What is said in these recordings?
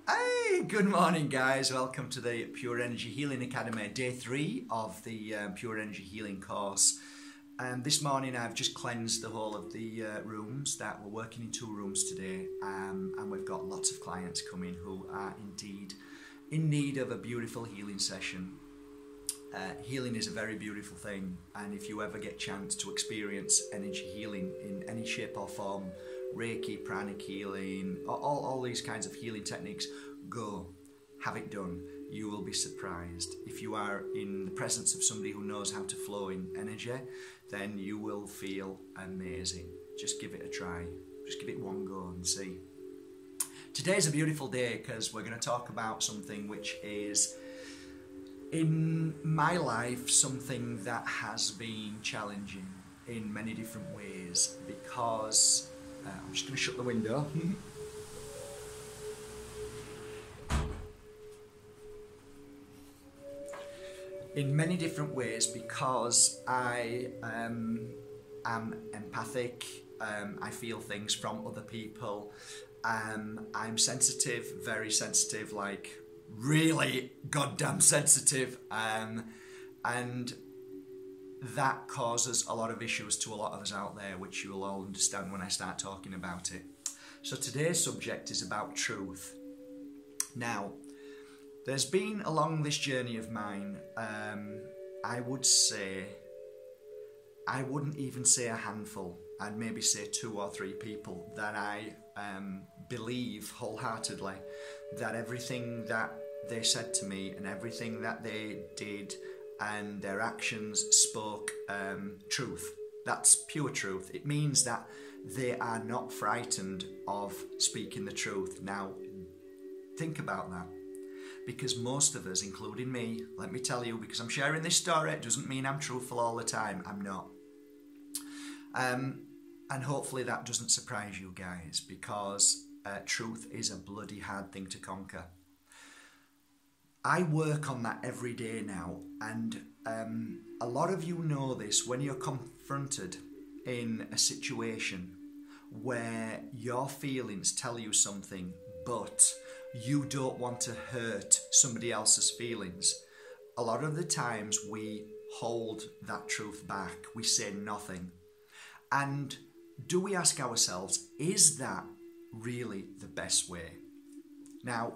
Hey, good morning guys, welcome to the Pure Energy Healing Academy, day 3 of the Pure Energy Healing course. This morning I've just cleansed the whole of the rooms. That we're working in 2 rooms today, and we've got lots of clients coming who are indeed in need of a beautiful healing session. Healing is a very beautiful thing, and if you ever get a chance to experience energy healing in any shape or form, Reiki, pranic healing, all these kinds of healing techniques, go, have it done. You will be surprised. If you are in the presence of somebody who knows how to flow in energy, then you will feel amazing. Just give it a try. Just give it one go and see. Today's a beautiful day because we're going to talk about something which is, in my life, something that has been challenging in many different ways, because I'm just going to shut the window. In many different ways, because I am empathic, I feel things from other people, I'm sensitive, very sensitive, like really goddamn sensitive, and that causes a lot of issues to a lot of us out there, which you will all understand when I start talking about it. So today's subject is about truth. Now, there's been along this journey of mine, I would say, I wouldn't even say a handful, I'd maybe say 2 or 3 people that I believe wholeheartedly that everything that they said to me and everything that they did and their actions spoke truth. That's pure truth. It means that they are not frightened of speaking the truth. Now, think about that. Because most of us, including me, let me tell you, because I'm sharing this story, it doesn't mean I'm truthful all the time. I'm not. And hopefully that doesn't surprise you guys, because truth is a bloody hard thing to conquer. I work on that every day now, and a lot of you know this. When you're confronted in a situation where your feelings tell you something, but you don't want to hurt somebody else's feelings, a lot of the times we hold that truth back. We say nothing. And do we ask ourselves, is that really the best way? Now,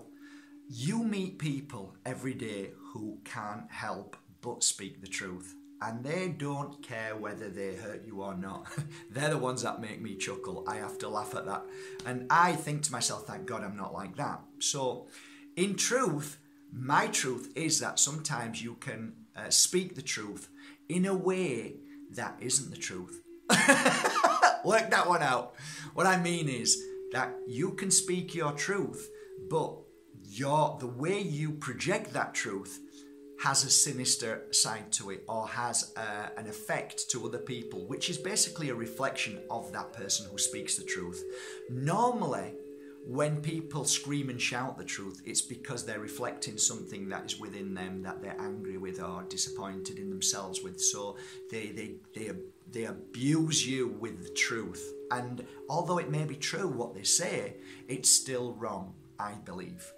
you meet people every day who can't help but speak the truth, and they don't care whether they hurt you or not. They're the ones that make me chuckle. I have to laugh at that. And I think to myself, thank God I'm not like that. So in truth, my truth is that sometimes you can speak the truth in a way that isn't the truth. Work that one out. What I mean is that you can speak your truth, but the way you project that truth has a sinister side to it, or has an effect to other people, which is basically a reflection of that person who speaks the truth. Normally, when people scream and shout the truth, it's because they're reflecting something that is within them that they're angry with or disappointed in themselves with. So they abuse you with the truth. And although it may be true what they say, it's still wrong, I believe.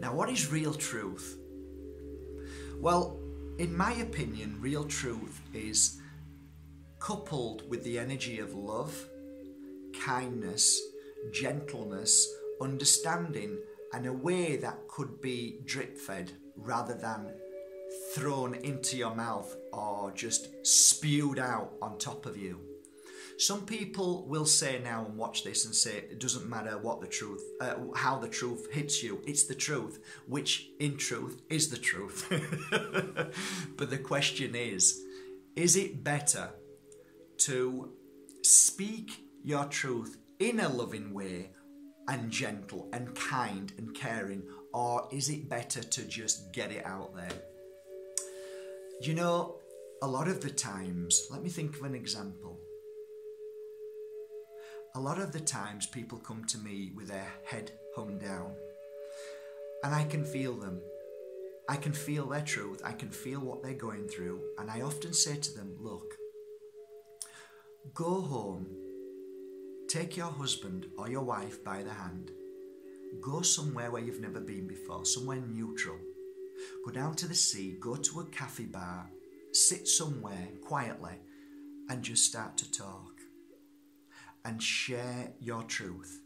Now, what is real truth? Well, in my opinion, real truth is coupled with the energy of love, kindness, gentleness, understanding, and a way that could be drip-fed rather than thrown into your mouth or just spewed out on top of you. Some people will say now and watch this and say it doesn't matter what the truth, how the truth hits you, it's the truth, which in truth is the truth. But the question is it better to speak your truth in a loving way and gentle and kind and caring, or is it better to just get it out there? You know, a lot of the times, let me think of an example. A lot of the times people come to me with their head hung down, and I can feel them. I can feel their truth. I can feel what they're going through. And I often say to them, look, go home, take your husband or your wife by the hand, go somewhere where you've never been before, somewhere neutral. Go down to the sea, go to a cafe bar, sit somewhere quietly and just start to talk and share your truth.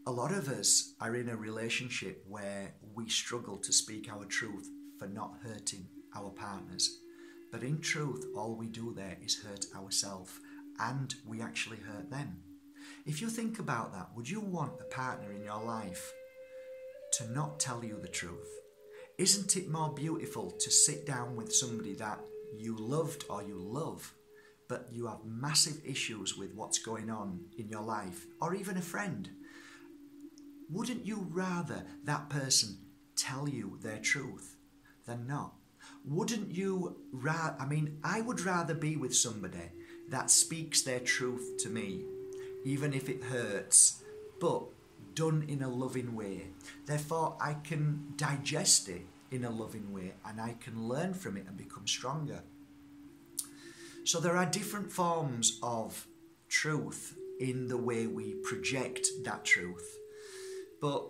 A lot of us are in a relationship where we struggle to speak our truth for not hurting our partners. But in truth, all we do there is hurt ourselves, and we actually hurt them. If you think about that, would you want a partner in your life to not tell you the truth? Isn't it more beautiful to sit down with somebody that you loved or you love, but you have massive issues with what's going on in your life, or even a friend? Wouldn't you rather that person tell you their truth than not? Wouldn't you rather, I would rather be with somebody that speaks their truth to me, even if it hurts, but done in a loving way. Therefore, I can digest it in a loving way and I can learn from it and become stronger. So there are different forms of truth in the way we project that truth. But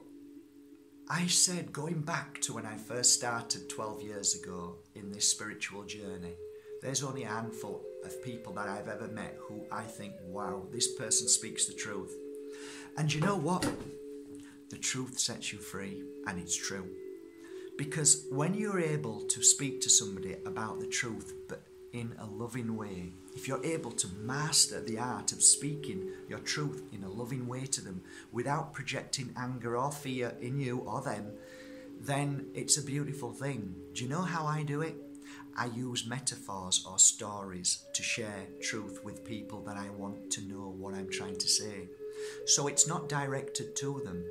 I said, going back to when I first started 12 years ago in this spiritual journey, there's only a handful of people that I've ever met who I think, wow, this person speaks the truth. And you know what? The truth sets you free, and it's true. Because when you're able to speak to somebody about the truth, but in a loving way, if you're able to master the art of speaking your truth in a loving way to them without projecting anger or fear in you or them, then it's a beautiful thing. Do you know how I do it? I use metaphors or stories to share truth with people that I want to know what I'm trying to say. So it's not directed to them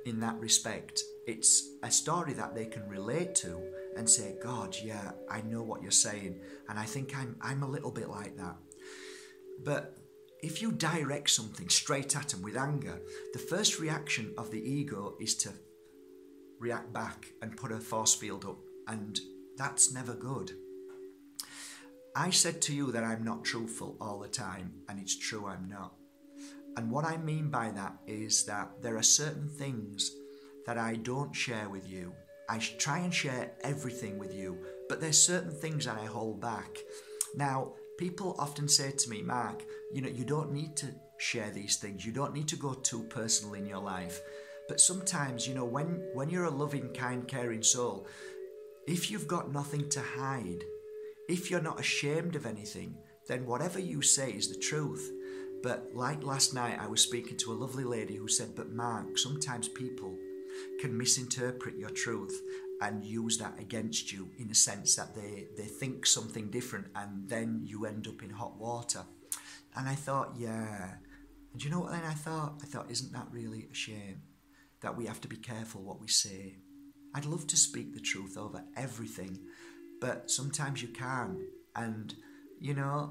in that respect. It's a story that they can relate to and say, God, yeah, I know what you're saying, and I think I'm a little bit like that. But if you direct something straight at them with anger, the first reaction of the ego is to react back and put a force field up, and that's never good. I said to you that I'm not truthful all the time, and it's true, I'm not. And what I mean by that is that there are certain things that I don't share with you. I try and share everything with you, but there's certain things that I hold back. Now, people often say to me, Mark, you don't need to share these things. You don't need to go too personal in your life. But sometimes, when you're a loving, kind, caring soul, if you've got nothing to hide, if you're not ashamed of anything, then whatever you say is the truth. But like last night, I was speaking to a lovely lady who said, but Mark, sometimes people can misinterpret your truth and use that against you in a sense that they think something different, and then you end up in hot water. And I thought, yeah. And you know what then I thought? Isn't that really a shame that we have to be careful what we say? I'd love to speak the truth over everything, but sometimes you can't. And,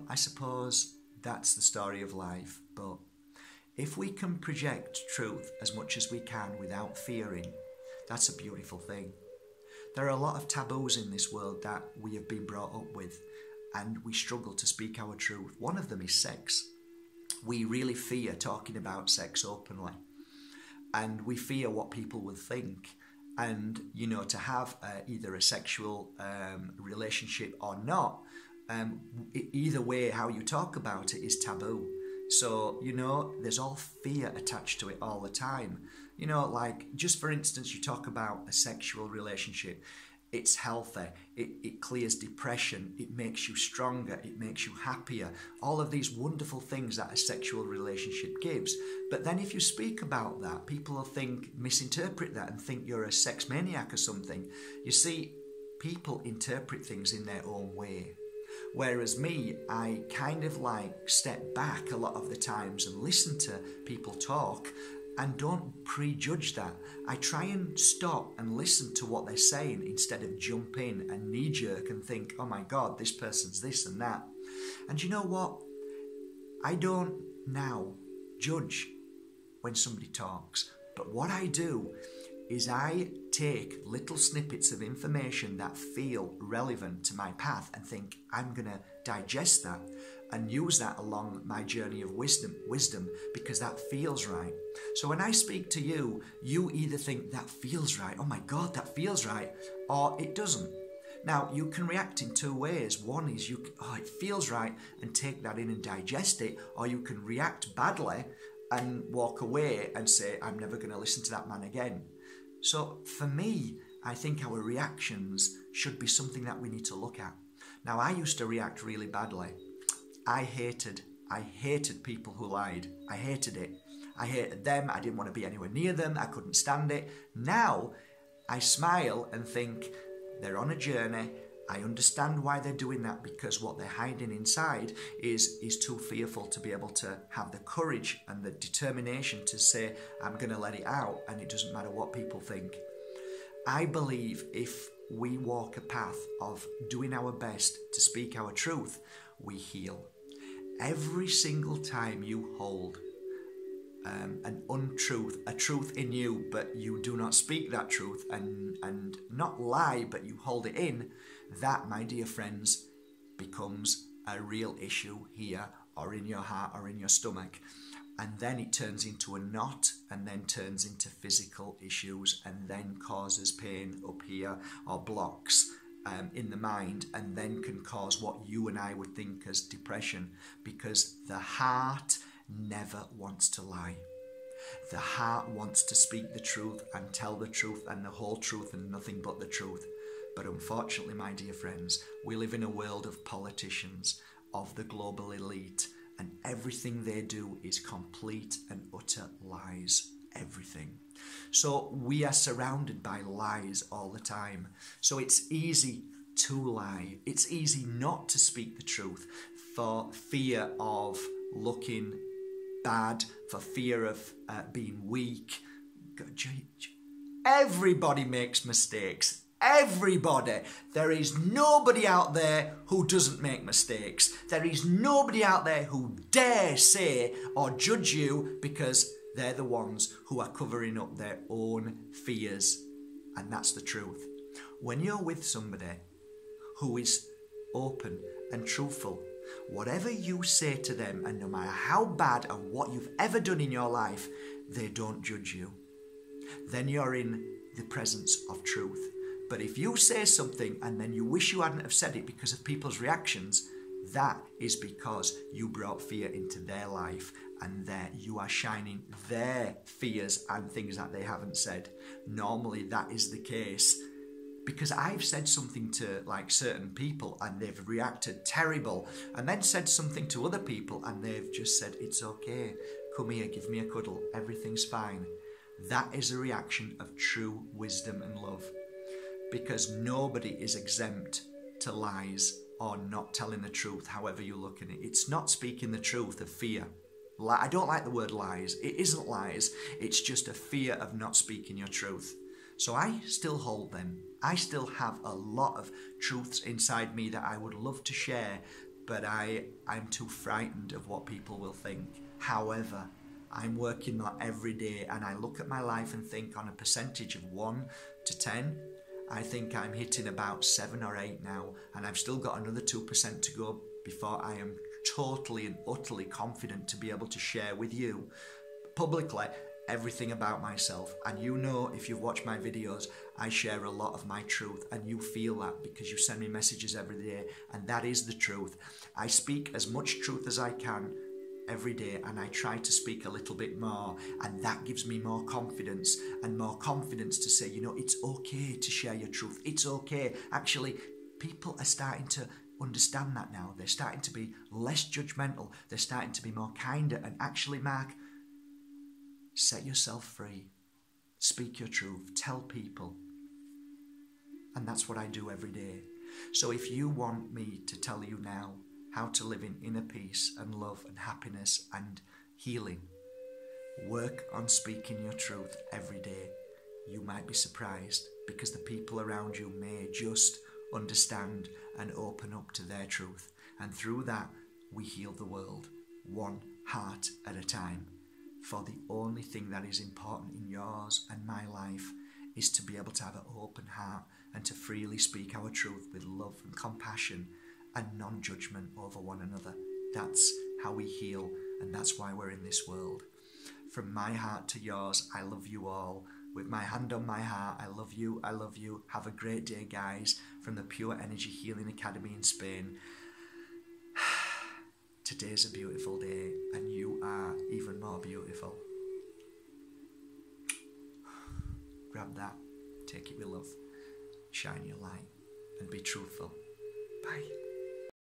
I suppose that's the story of life. But if we can project truth as much as we can without fearing, that's a beautiful thing. There are a lot of taboos in this world that we have been brought up with, and we struggle to speak our truth. One of them is sex. We really fear talking about sex openly, and we fear what people will think. And, to have either a sexual relationship or not, either way, how you talk about it is taboo. So, there's all fear attached to it all the time. Like, just for instance, you talk about a sexual relationship. It's healthy, it clears depression, it makes you stronger, it makes you happier. All of these wonderful things that a sexual relationship gives. But then if you speak about that, people will misinterpret that and think you're a sex maniac or something. You see, people interpret things in their own way. Whereas me, I kind of step back a lot of the times and listen to people talk and don't prejudge that. I try and stop and listen to what they're saying instead of jump in and knee-jerk and think, oh my God, this person's this and that. And you know what? I don't now judge when somebody talks, but what I do is I take little snippets of information that feel relevant to my path and think, I'm going to digest that and use that along my journey of wisdom, because that feels right. So when I speak to you, you either think that feels right, oh my God, that feels right, or it doesn't. Now, you can react in two ways. One is it feels right, and take that in and digest it, or you can react badly and walk away and say, I'm never going to listen to that man again. So for me, I think our reactions should be something that we need to look at. Now, I used to react really badly. I hated people who lied. I hated it. I hated them. I didn't want to be anywhere near them. I couldn't stand it. Now, I smile and think they're on a journey. I understand why they're doing that, because what they're hiding inside is too fearful to be able to have the courage and the determination to say, I'm going to let it out, and it doesn't matter what people think. I believe if we walk a path of doing our best to speak our truth, we heal. Every single time you hold an untruth, a truth in you, but you do not speak that truth and not lie, but you hold it in, that, my dear friends, becomes a real issue here, or in your heart, or in your stomach. And then it turns into a knot, and then turns into physical issues, and then causes pain up here, or blocks in the mind, and then can cause what you and I would think as depression, because the heart never wants to lie. The heart wants to speak the truth and tell the truth and the whole truth and nothing but the truth. But unfortunately, my dear friends, we live in a world of politicians, of the global elite, and everything they do is complete and utter lies. Everything. So we are surrounded by lies all the time. So it's easy to lie. It's easy not to speak the truth for fear of looking bad, for fear of being weak. Everybody makes mistakes. Everybody. There is nobody out there who doesn't make mistakes. There is nobody out there who dare say or judge you, because they're the ones who are covering up their own fears. And that's the truth. When you're with somebody who is open and truthful, whatever you say to them, and no matter how bad and what you've ever done in your life, they don't judge you. Then you're in the presence of truth. But if you say something and then you wish you hadn't have said it because of people's reactions, that is because you brought fear into their life, and there you are shining their fears and things that they haven't said. Normally that is the case, because I've said something to like certain people and they've reacted terrible, and then said something to other people and they've just said, it's okay, come here, give me a cuddle, everything's fine. That is a reaction of true wisdom and love, because nobody is exempt to lies or not telling the truth, however you look at it. It's not speaking the truth of fear. I don't like the word lies. It isn't lies. It's just a fear of not speaking your truth. So I still hold them. I still have a lot of truths inside me that I would love to share, but I'm too frightened of what people will think. However, I'm working on every day, and I look at my life and think, on a percentage of 1 to 10, I think I'm hitting about 7 or 8 now, and I've still got another 2% to go before I am totally and utterly confident to be able to share with you publicly everything about myself. And you know, if you've watched my videos, I share a lot of my truth, and you feel that because you send me messages every day, and that is the truth. I speak as much truth as I can every day, and I try to speak a little bit more, and that gives me more confidence to say, you know, it's okay to share your truth. It's okay. Actually, people are starting to understand that now. They're starting to be less judgmental. They're starting to be more kinder. And actually, Mark, set yourself free. Speak your truth. Tell people. And that's what I do every day. So if you want me to tell you now how to live in inner peace and love and happiness and healing, work on speaking your truth every day. You might be surprised, because the people around you may just understand and open up to their truth. And through that, we heal the world, one heart at a time. For the only thing that is important in yours and my life is to be able to have an open heart and to freely speak our truth with love and compassion and non-judgment over one another. That's how we heal, and that's why we're in this world. From my heart to yours, I love you all. With my hand on my heart, I love you, I love you. Have a great day, guys, from the Pure Energy Healing Academy in Spain. Today's a beautiful day, and you are even more beautiful. Grab that, take it with love, shine your light, and be truthful. Bye.